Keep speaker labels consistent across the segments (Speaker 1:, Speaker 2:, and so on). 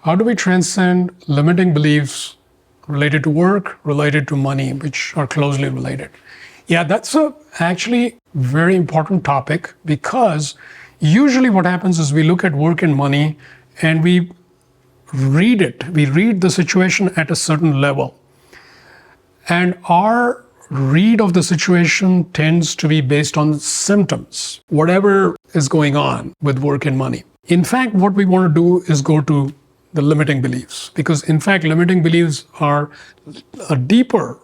Speaker 1: How do we transcend limiting beliefs related to work, related to money, which are closely related? Yeah, that's a actually very important topic, because usually what happens is we look at work and money and we read it. We read the situation at a certain level. And our read of the situation tends to be based on symptoms, whatever is going on with work and money. In fact, what we want to do is go to the limiting beliefs, because in fact, limiting beliefs are a deeper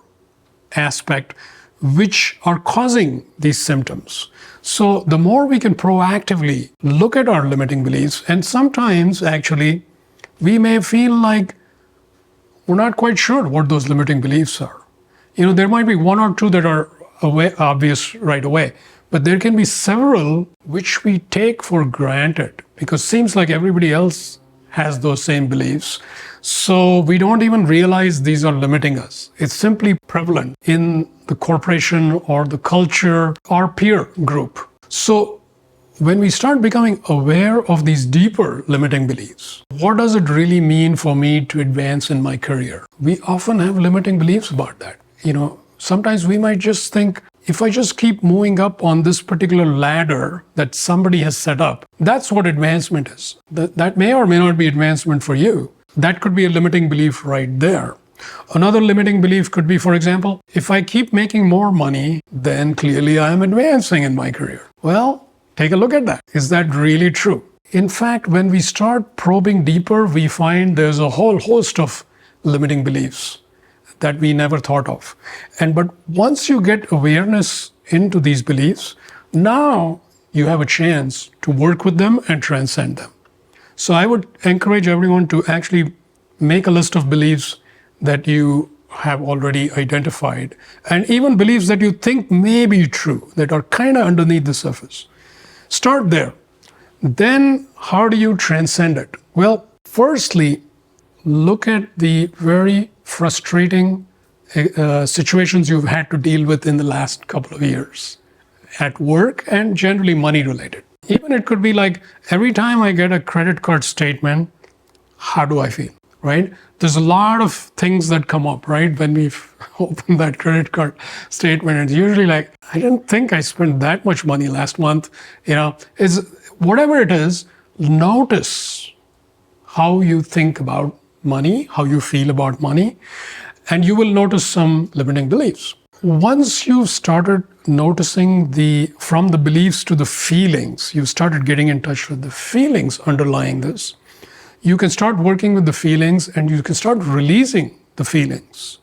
Speaker 1: aspect which are causing these symptoms. So the more we can proactively look at our limiting beliefs, and sometimes actually we may feel like we're not quite sure what those limiting beliefs are. There might be one or two that are obvious right away, but there can be several which we take for granted because it seems like everybody else has those same beliefs. So we don't even realize these are limiting us. It's simply prevalent in the corporation or the culture or peer group. So when we start becoming aware of these deeper limiting beliefs, what does it really mean for me to advance in my career? We often have limiting beliefs about that. Sometimes we might just think, if I just keep moving up on this particular ladder that somebody has set up, that's what advancement is. That may or may not be advancement for you. That could be a limiting belief right there. Another limiting belief could be, for example, if I keep making more money, then clearly I am advancing in my career. Well, take a look at that. Is that really true? In fact, when we start probing deeper, we find there's a whole host of limiting beliefs that we never thought of. But once you get awareness into these beliefs, now you have a chance to work with them and transcend them. So I would encourage everyone to actually make a list of beliefs that you have already identified, and even beliefs that you think may be true, that are kind of underneath the surface. Start there. Then how do you transcend it? Well, firstly, look at the very frustrating situations you've had to deal with in the last couple of years at work and generally money related. Even it could be like, every time I get a credit card statement, how do I feel, right? There's a lot of things that come up, right? When we open that credit card statement, it's usually like, I didn't think I spent that much money last month. Whatever it is, notice how you think about money, how you feel about money, and you will notice some limiting beliefs. Once you've started noticing from the beliefs to the feelings, you've started getting in touch with the feelings underlying this, you can start working with the feelings and you can start releasing the feelings.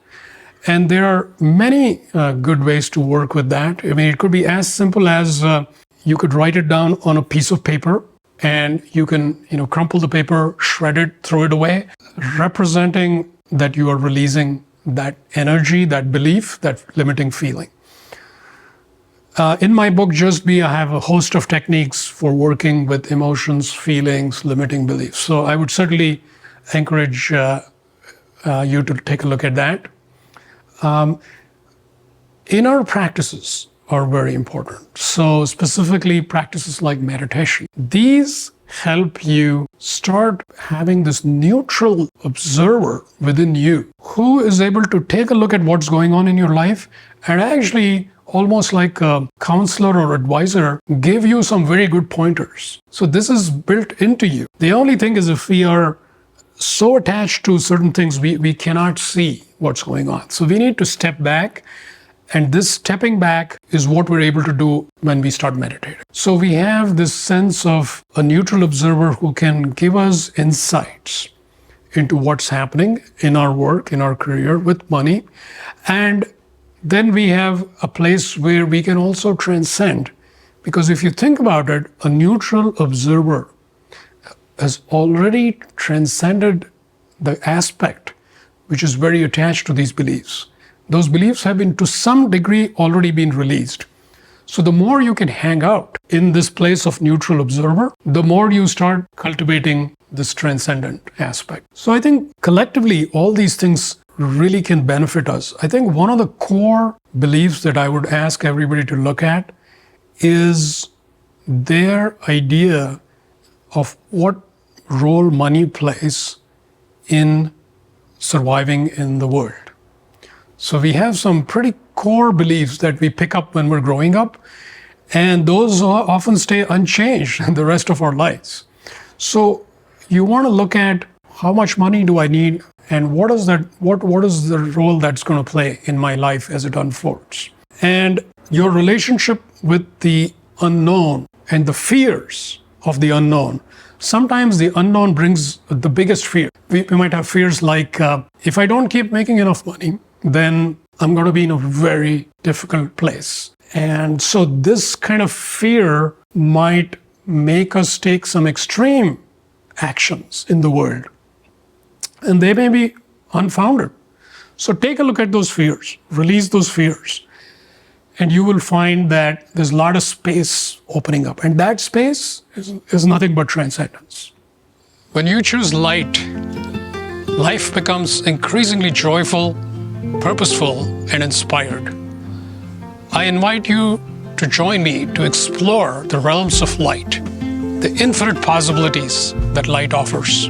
Speaker 1: And there are many good ways to work with that. It could be as simple as you could write it down on a piece of paper, and you can crumple the paper, shred it, throw it away, representing that you are releasing that energy, that belief, that limiting feeling. In my book, Just Be, I have a host of techniques for working with emotions, feelings, limiting beliefs. So I would certainly encourage you to take a look at that. Inner practices are very important. So specifically practices like meditation. These help you start having this neutral observer within you who is able to take a look at what's going on in your life and actually, almost like a counselor or advisor, give you some very good pointers. So this is built into you. The only thing is, if we are so attached to certain things, we cannot see what's going on. So we need to step back. And this stepping back is what we're able to do when we start meditating. So we have this sense of a neutral observer who can give us insights into what's happening in our work, in our career, with money. And then we have a place where we can also transcend. Because if you think about it, a neutral observer has already transcended the aspect which is very attached to these beliefs. Those beliefs have been, to some degree, already been released. So the more you can hang out in this place of neutral observer, the more you start cultivating this transcendent aspect. So I think collectively, all these things really can benefit us. I think one of the core beliefs that I would ask everybody to look at is their idea of what role money plays in surviving in the world. So we have some pretty core beliefs that we pick up when we're growing up, and those often stay unchanged in the rest of our lives. So you want to look at how much money do I need, and what is the role that's going to play in my life as it unfolds. And your relationship with the unknown and the fears of the unknown. Sometimes the unknown brings the biggest fear. We might have fears like, if I don't keep making enough money, then I'm going to be in a very difficult place. And so this kind of fear might make us take some extreme actions in the world. And they may be unfounded. So take a look at those fears, release those fears, and you will find that there's a lot of space opening up. And that space is nothing but transcendence. When you choose light, life becomes increasingly joyful, purposeful, and inspired. I invite you to join me to explore the realms of light, the infinite possibilities that light offers.